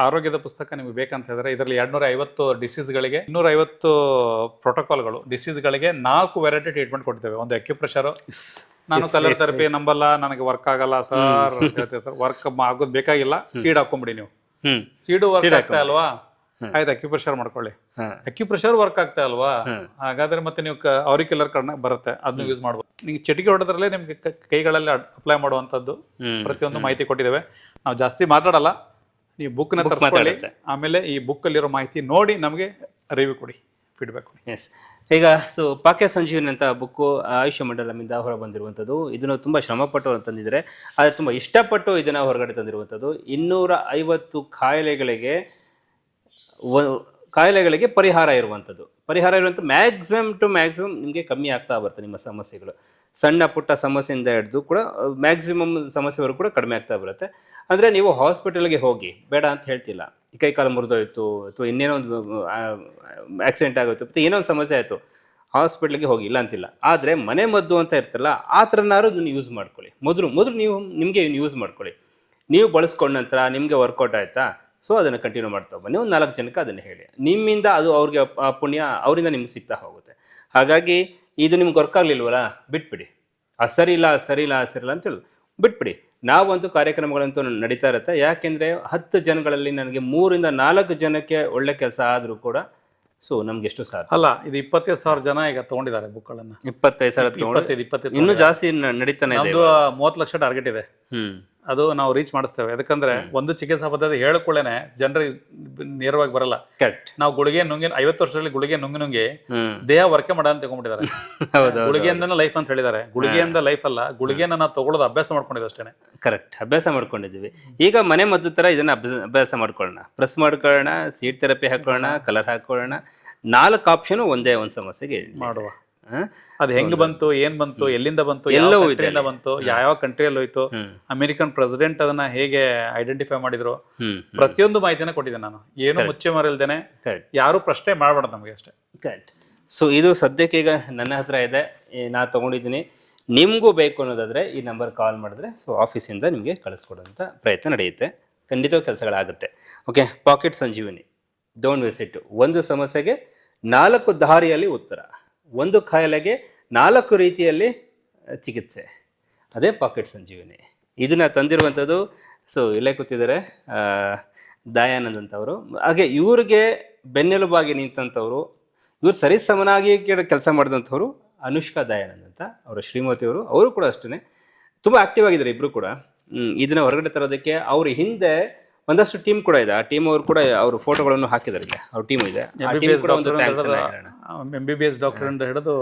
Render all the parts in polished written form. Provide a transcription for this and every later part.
ಆರೋಗ್ಯದ ಪುಸ್ತಕ ನಿಮಗೆ ಬೇಕಂತ ಹೇಳಿದ್ರೆ ಇದರಲ್ಲಿ 250 ಡಿಸೀಸ್ಗಳಿಗೆ 250 ಪ್ರೋಟೋಕಾಲ್ಗಳು ಡಿಸೀಸ್ಗಳಿಗೆ 4 ವೆರೈಟಿ ಟ್ರೀಟ್ಮೆಂಟ್ ಕೊಡ್ತೇವೆ. ಒಂದು ಅಕ್ಯುಪ್ರೆಷರ್, ನಾನು ಕಲರ್ ಥೆರಪಿ ನಂಬಲ್ಲ, ನನಗೆ ವರ್ಕ್ ಆಗಲ್ಲ ಸರ್ ಅಂತ ಹೇಳ್ತಿರ್ತಾರೆ. ವರ್ಕ್ ಆಗೋದು ಬೇಕಾಗಿಲ್ಲ, ಸೀಡ್ ಹಾಕೊಂಬಿಡಿ ನೀವು. ಸೀಡು ವರ್ಕ್ ಆಗ್ತಾ ಅಲ್ವಾ, ಆಯ್ತು ಅಕ್ಯುಪ್ರೆಷರ್ ಮಾಡ್ಕೊಳ್ಳಿ. ಅಕ್ಯುಪ್ರೆಷರ್ ವರ್ಕ್ ಆಗ್ತಾ ಅಲ್ವಾ, ಹಾಗಾದ್ರೆ ಮತ್ತೆ ನೀವು ಆರಿಕ್ಯುಲರ್ ಕರ್ಣ ಬರುತ್ತೆ, ಅದನ್ನ ಯೂಸ್ ಮಾಡ್ಬೋದು. ನೀವು ಚಿಟಿಕೆ ಹೊಡೆದ್ರಲ್ಲೇ ನಿಮ್ಗೆ ಕೈಗಳಲ್ಲಿ ಅಪ್ಲೈ ಮಾಡುವಂಥದ್ದು ಪ್ರತಿಯೊಂದು ಮಾಹಿತಿ ಕೊಟ್ಟಿದ್ದೇವೆ. ನಾವು ಜಾಸ್ತಿ ಮಾತಾಡಲ್ಲ, ನೀವು ಬುಕ್ನ ತರಿಸ್ಕೊಳ್ಳಿ, ಆಮೇಲೆ ಈ ಬುಕ್ಕಲ್ಲಿರೋ ಮಾಹಿತಿ ನೋಡಿ ನಮಗೆ ರಿವ್ಯೂ ಕೊಡಿ, ಫೀಡ್ಬ್ಯಾಕ್ ಕೊಡಿ. ಎಸ್, ಈಗ ಪಾಕೆಟ್ ಸಂಜೀವಿನಿ ಅಂತ ಬುಕ್ಕು ಆಯುಷ್ಯ ಮಂಡಲಮಿಂದ ಹೊರ ಬಂದಿರುವಂಥದ್ದು. ಇದನ್ನು ತುಂಬ ಶ್ರಮಪಟ್ಟು ತಂದಿದ್ದಾರೆ, ಆದರೆ ತುಂಬ ಇಷ್ಟಪಟ್ಟು ಇದನ್ನು ಹೊರಗಡೆ ತಂದಿರುವಂಥದ್ದು. 250 ಕಾಯಿಲೆಗಳಿಗೆ ಪರಿಹಾರ ಇರುವಂಥದ್ದು. ಪರಿಹಾರ ಇರುವಂಥ ಮ್ಯಾಕ್ಸಿಮಮ್ ನಿಮಗೆ ಕಮ್ಮಿ ಆಗ್ತಾ ಬರುತ್ತೆ ನಿಮ್ಮ ಸಮಸ್ಯೆಗಳು. ಸಣ್ಣ ಪುಟ್ಟ ಸಮಸ್ಯೆಯಿಂದ ಹಿಡಿದು ಕೂಡ ಮ್ಯಾಕ್ಸಿಮಮ್ ಸಮಸ್ಯೆವರೆಗೂ ಕೂಡ ಕಡಿಮೆ ಆಗ್ತಾ ಬರುತ್ತೆ. ಅಂದರೆ ನೀವು ಹಾಸ್ಪಿಟಲ್ಗೆ ಹೋಗಿ, ಬೇಡ ಅಂತ ಹೇಳ್ತಿಲ್ಲ, ಕೈ ಕಾಲು ಮುರಿದೋಯ್ತು ಅಥವಾ ಇನ್ನೇನೋ ಒಂದು ಆಕ್ಸಿಡೆಂಟ್ ಆಗೋಯ್ತು ಮತ್ತು ಏನೋ ಒಂದು ಸಮಸ್ಯೆ ಆಯಿತು, ಹಾಸ್ಪಿಟ್ಲಿಗೆ ಹೋಗಿ ಇಲ್ಲ ಅಂತಿಲ್ಲ. ಆದರೆ ಮನೆ ಮದ್ದು ಅಂತ ಇರ್ತಲ್ಲ, ಆ ಥರನಾರು ಇದನ್ನು ಯೂಸ್ ಮಾಡ್ಕೊಳ್ಳಿ. ಮೊದಲು ನೀವು ನಿಮಗೆ ಯೂಸ್ ಮಾಡ್ಕೊಳ್ಳಿ. ನೀವು ಬಳಸ್ಕೊಂಡ ನಂತರ ನಿಮಗೆ ವರ್ಕೌಟ್ ಆಯಿತಾ, ಸೊ ಅದನ್ನು ಕಂಟಿನ್ಯೂ ಮಾಡ್ತಾ ಬನ್ನಿ. ಒಂದು 4 ಜನಕ್ಕೆ ಅದನ್ನು ಹೇಳಿ, ನಿಮ್ಮಿಂದ ಅದು ಅವ್ರಿಗೆ ಪುಣ್ಯ ಅವರಿಂದ ನಿಮ್ಗೆ ಸಿಗ್ತಾ ಹೋಗುತ್ತೆ. ಹಾಗಾಗಿ ಇದು ನಿಮ್ಗೆ ವರ್ಕ್ ಆಗಲಿಲ್ವಲ್ಲ, ಬಿಟ್ಬಿಡಿ. ಸರಿ ಇಲ್ಲ ಅಂತ ಹೇಳಿ ಬಿಟ್ಬಿಡಿ. ನಾವಂತೂ ಕಾರ್ಯಕ್ರಮಗಳಂತೂ ನಡೀತಾ ಇರುತ್ತೆ. ಯಾಕೆಂದರೆ 10 ಜನಗಳಲ್ಲಿ ನನಗೆ 3 ರಿಂದ 4 ಜನಕ್ಕೆ ಒಳ್ಳೆ ಕೆಲಸ ಆದರೂ ಕೂಡ ಸೊ ನಮ್ಗೆ ಎಷ್ಟು ಸಾಧ್ಯ ಅಲ್ಲ. ಇದು 25,000 ಜನ ಈಗ ತಗೊಂಡಿದ್ದಾರೆ ಬುಕ್ಗಳನ್ನು. 25,000 ಇನ್ನೂ ಜಾಸ್ತಿ ನಡೀತಾನೆ ಇದೆ. 30 ಲಕ್ಷ ಟಾರ್ಗೆಟ್ ಇದೆ. ಅದು ನಾವು ರೀಚ್ ಮಾಡಿಸ್ತೇವೆ. ಯಾಕಂದ್ರೆ ಒಂದು ಚಿಕಿತ್ಸಾ ಪದ್ಧತಿ ಹೇಳಕೊಳ್ಳೇನೆ ಜನರಿಗೆ ನೇರವಾಗಿ ಬರಲ್ಲ. ಕರೆಕ್ಟ್. ನಾವು ಗುಳಿಗೆ ನುಂಗಿ 50 ವರ್ಷದಲ್ಲಿ ಗುಳಿಗೆ ನುಂಗಿ ದೇಹ ವರ್ಕೆ ಮಾಡ ಅಂತ ತಗೊಂಡ್ಬಿಟ್ಟಿದ್ದಾರೆ. ಗುಳಿಗೆಯಿಂದನೇ ಲೈಫ್ ಅಂತ ಹೇಳಿದ್ದಾರೆ. ಗುಳಿಗೆಯಿಂದ ಲೈಫ್ ಅಲ್ಲ, ಗುಳಿಗೆನ ನಾವು ತಗೊಳ್ಳೋದು ಅಭ್ಯಾಸ ಮಾಡ್ಕೊಂಡಿದ್ವಿ ಅಷ್ಟೇ. ಕರೆಕ್ಟ್, ಅಭ್ಯಾಸ ಮಾಡ್ಕೊಂಡಿದ್ದೀವಿ. ಈಗ ಮನೆ ಮದ್ದು ತರ ಇದನ್ನ ಅಭ್ಯಾಸ ಮಾಡ್ಕೊಳ್ಳೋಣ. ಪ್ರೆಸ್ ಮಾಡ್ಕೊಳ್ಳೋಣ, ಸೀಡ್ ಥೆರಪಿ ಹಾಕೊಳ್ಳೋಣ, ಕಲರ್ ಹಾಕೊಳ್ಳೋಣ. 4 ಆಪ್ಷನ್ ಒಂದೇ ಒಂದು ಸಮಸ್ಯೆಗೆ ಮಾಡುವ. ಅದು ಹೆಂಗ್ ಬಂತು, ಏನ್ ಬಂತು, ಎಲ್ಲಿಂದ ಬಂತು, ಎಲ್ಲವೂ ಬಂತು, ಯಾವ ಕಂಟ್ರಿಯಲ್ಲಿ ಹೋಯ್ತು, ಅಮೆರಿಕನ್ ಪ್ರೆಸಿಡೆಂಟ್ ಅದನ್ನ ಹೇಗೆ ಐಡೆಂಟಿಫೈ ಮಾಡಿದ್ರು, ಪ್ರತಿಯೊಂದು ಮಾಹಿತಿನ ಕೊಟ್ಟಿದ್ದೆ ನಾನು. ಏನು ಮುಚ್ಚೆ ಮರಿಲ್ದೇನೆ, ಯಾರು ಪ್ರಶ್ನೆ ಮಾಡಬಾರ್ದು ನಮಗೆ ಅಷ್ಟೇ. ಕರೆಕ್ಟ್. ಸೊ ಇದು ಸದ್ಯಕ್ಕೆ ಈಗ ನನ್ನ ಹತ್ರ ಇದೆ, ನಾ ತಗೊಂಡಿದ್ದೀನಿ. ನಿಮಗೂ ಬೇಕು ಅನ್ನೋದಾದ್ರೆ ಈ ನಂಬರ್ ಕಾಲ್ ಮಾಡಿದ್ರೆ ಸೊ ಆಫೀಸಿಂದ ನಿಮಗೆ ಕಳಿಸ್ಕೊಡುವಂಥ ಪ್ರಯತ್ನ ನಡೆಯುತ್ತೆ. ಖಂಡಿತ ಕೆಲಸಗಳಾಗುತ್ತೆ. Okay, pocket Sanjeevini, don't miss it. ಒಂದು ಸಮಸ್ಯೆಗೆ 4 ದಾರಿಯಲ್ಲಿ ಉತ್ತರ, ಒಂದು ಕಾಯಿಲೆಗೆ 4 ರೀತಿಯಲ್ಲಿ ಚಿಕಿತ್ಸೆ, ಅದೇ ಪಾಕೆಟ್ ಸಂಜೀವಿನಿ. ಇದನ್ನು ತಂದಿರುವಂಥದ್ದು ಸೊ ಇಲ್ಲೇ ಕೂತಿದ್ದಾರೆ ದಯಾನಂದ್ ಅಂತವರು. ಹಾಗೆ ಇವ್ರಿಗೆ ಬೆನ್ನೆಲುಬಾಗಿ ನಿಂತಂಥವ್ರು, ಇವ್ರು ಸರಿಸಮನಾಗಿ ಕೆಲಸ ಮಾಡಿದಂಥವ್ರು ಅನುಷ್ಕಾ ದಯಾನಂದ್ ಅಂತ, ಅವರು ಶ್ರೀಮತಿಯವರು. ಅವರು ಕೂಡ ಅಷ್ಟೇ ತುಂಬ ಆಕ್ಟಿವ್ ಆಗಿದ್ದಾರೆ ಇಬ್ಬರು ಕೂಡ. ಇದನ್ನು ಹೊರಗಡೆ ತರೋದಕ್ಕೆ ಅವ್ರ ಹಿಂದೆ ಒಂದಷ್ಟು ಟೀಮ್ ಕೂಡ ಇದೆ. ಆ ಟೀಮ್ ಅವರು ಕೂಡ ಅವ್ರ ಫೋಟೋಗಳನ್ನು ಹಾಕಿದ್ದಾರೆ. ಇಲ್ಲಿ ಅವ್ರ ಟೀಮ್ ಇದೆ. MBBS ಡಾಕ್ಟರ್ ಅಂತ ಹಿಡಿದು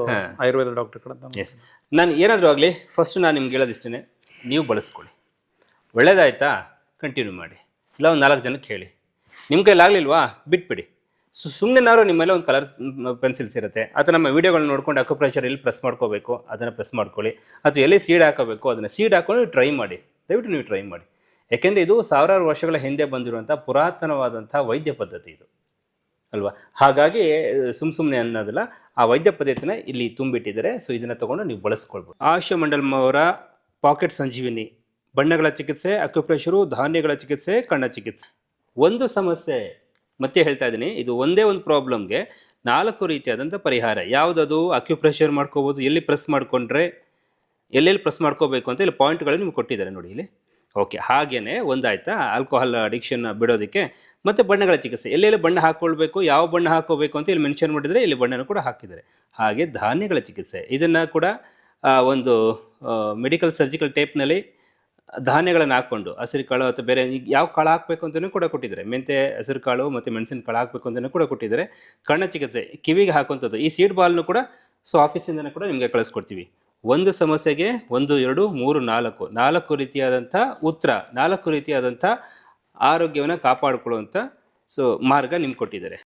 ಆಯುರ್ವೇದ ಡಾಕ್ಟರ್ ಕೂಡ. ಎಸ್, ನಾನು ಏನಾದರೂ ಆಗಲಿ ಫಸ್ಟ್ ನಾನು ನಿಮ್ಗೆ ಹೇಳೋದಿಷ್ಟೇ, ನೀವು ಬಳಸ್ಕೊಳ್ಳಿ. ಒಳ್ಳೇದಾಯ್ತಾ ಕಂಟಿನ್ಯೂ ಮಾಡಿ, ಇಲ್ಲ ಒಂದು 4 ಜನಕ್ಕೆ ಹೇಳಿ. ನಿಮ್ಮ ಕೈಲಾಗಲಿಲ್ವಾ ಬಿಟ್ಬಿಡಿ. ಸುಮ್ಮನೆನಾದ್ರು ನಿಮ್ಮ ಮೇಲೆ ಒಂದು ಕಲರ್ ಪೆನ್ಸಿಲ್ಸ್ ಇರುತ್ತೆ, ಅಥವಾ ನಮ್ಮ ವೀಡಿಯೋಗಳನ್ನ ನೋಡ್ಕೊಂಡು ಅಕ್ಯುಪ್ರೆಷರ್ ಎಲ್ಲಿ ಪ್ರೆಸ್ ಮಾಡ್ಕೋಬೇಕು ಅದನ್ನು ಪ್ರೆಸ್ ಮಾಡ್ಕೊಳ್ಳಿ, ಅಥವಾ ಎಲ್ಲಿ ಸೀಡ್ ಹಾಕೋಬೇಕು ಅದನ್ನು ಸೀಡ್ ಹಾಕೊಂಡು ಟ್ರೈ ಮಾಡಿ. ದಯವಿಟ್ಟು ನೀವು ಟ್ರೈ ಮಾಡಿ. ಯಾಕೆಂದರೆ ಇದು ಸಾವಿರಾರು ವರ್ಷಗಳ ಹಿಂದೆ ಬಂದಿರುವಂಥ ಪುರಾತನವಾದಂಥ ವೈದ್ಯ ಪದ್ಧತಿ ಇದು ಅಲ್ವಾ. ಹಾಗಾಗಿ ಸುಮ್ಮನೆ ಅನ್ನೋದಿಲ್ಲ, ಆ ವೈದ್ಯ ಪದ್ಧತಿನ ಇಲ್ಲಿ ತುಂಬಿಟ್ಟಿದ್ದಾರೆ. ಸೊ ಇದನ್ನು ತೊಗೊಂಡು ನೀವು ಬಳಸ್ಕೊಳ್ಬೋದು. ಆಯುಷ್ಯ ಮಂಡಲಂ ಅವರ ಪಾಕೆಟ್ ಸಂಜೀವಿನಿ, ಬಣ್ಣಗಳ ಚಿಕಿತ್ಸೆ, ಅಕ್ಯುಪ್ರೆಷರು, ಧಾನ್ಯಗಳ ಚಿಕಿತ್ಸೆ, ಕಣ್ಣ ಚಿಕಿತ್ಸೆ. ಒಂದು ಸಮಸ್ಯೆ ಮತ್ತೆ ಹೇಳ್ತಾ ಇದ್ದೀನಿ, ಇದು ಒಂದೇ ಒಂದು ಪ್ರಾಬ್ಲಮ್ಗೆ 4 ರೀತಿಯಾದಂಥ ಪರಿಹಾರ. ಯಾವುದದು? ಅಕ್ಯುಪ್ರೆಷರ್ ಮಾಡ್ಕೋಬೋದು, ಎಲ್ಲಿ ಪ್ರೆಸ್ ಮಾಡಿಕೊಂಡ್ರೆ ಎಲ್ಲೆಲ್ಲಿ ಪ್ರೆಸ್ ಮಾಡ್ಕೋಬೇಕು ಅಂತ ಇಲ್ಲಿ ಪಾಯಿಂಟ್ಗಳು ನಿಮ್ಗೆ ಕೊಟ್ಟಿದ್ದಾರೆ ನೋಡಿ ಇಲ್ಲಿ. ಓಕೆ, ಹಾಗೇನೆ ಒಂದಾಯ್ತಾ ಆಲ್ಕೋಹಾಲ್ ಅಡಿಕ್ಷನ್ ಬಿಡೋದಕ್ಕೆ. ಮತ್ತು ಬಣ್ಣಗಳ ಚಿಕಿತ್ಸೆ, ಎಲ್ಲೆಲ್ಲಿ ಬಣ್ಣ ಹಾಕ್ಕೊಳ್ಬೇಕು, ಯಾವ ಬಣ್ಣ ಹಾಕೋಬೇಕು ಅಂತ ಇಲ್ಲಿ ಮೆನ್ಷನ್ ಮಾಡಿದರೆ ಇಲ್ಲಿ ಬಣ್ಣನೂ ಕೂಡ ಹಾಕಿದ್ದಾರೆ. ಹಾಗೆ ಧಾನ್ಯಗಳ ಚಿಕಿತ್ಸೆ, ಇದನ್ನು ಕೂಡ ಒಂದು ಮೆಡಿಕಲ್ ಸರ್ಜಿಕಲ್ ಟೇಪ್ನಲ್ಲಿ ಧಾನ್ಯಗಳನ್ನು ಹಾಕ್ಕೊಂಡು ಹಸಿರು ಕಾಳು ಅಥವಾ ಬೇರೆ ಯಾವ ಕಾಳು ಹಾಕಬೇಕು ಅಂತಲೂ ಕೂಡ ಕೊಟ್ಟಿದ್ದಾರೆ. ಮೆಂತೆ, ಹಸಿರು ಕಾಳು ಮತ್ತು ಮೆಣಸಿನ ಕಾಳು ಹಾಕಬೇಕು ಅಂತಲೂ ಕೂಡ ಕೊಟ್ಟಿದ್ದಾರೆ. ಕಣ್ಣ ಚಿಕಿತ್ಸೆ, ಕಿವಿಗೆ ಹಾಕುವಂಥದ್ದು. ಈ ಸೀಡ್ ಬಾಲ್ನು ಕೂಡ ಸೊ ಆಫೀಸಿಂದನೂ ಕೂಡ ನಿಮಗೆ ಕಳಿಸ್ಕೊಡ್ತೀವಿ. ಒಂದು ಸಮಸ್ಯೆಗೆ 1, 2, 3, 4 ರೀತಿಯಾದಂಥ ಉತ್ತರ, 4 ರೀತಿಯಾದಂಥ ಆರೋಗ್ಯವನ್ನು ಕಾಪಾಡಿಕೊಳ್ಳುವಂಥ ಸೊ ಮಾರ್ಗ ನಿಮ್ಗೆ ಕೊಟ್ಟಿದ್ದಾರೆ.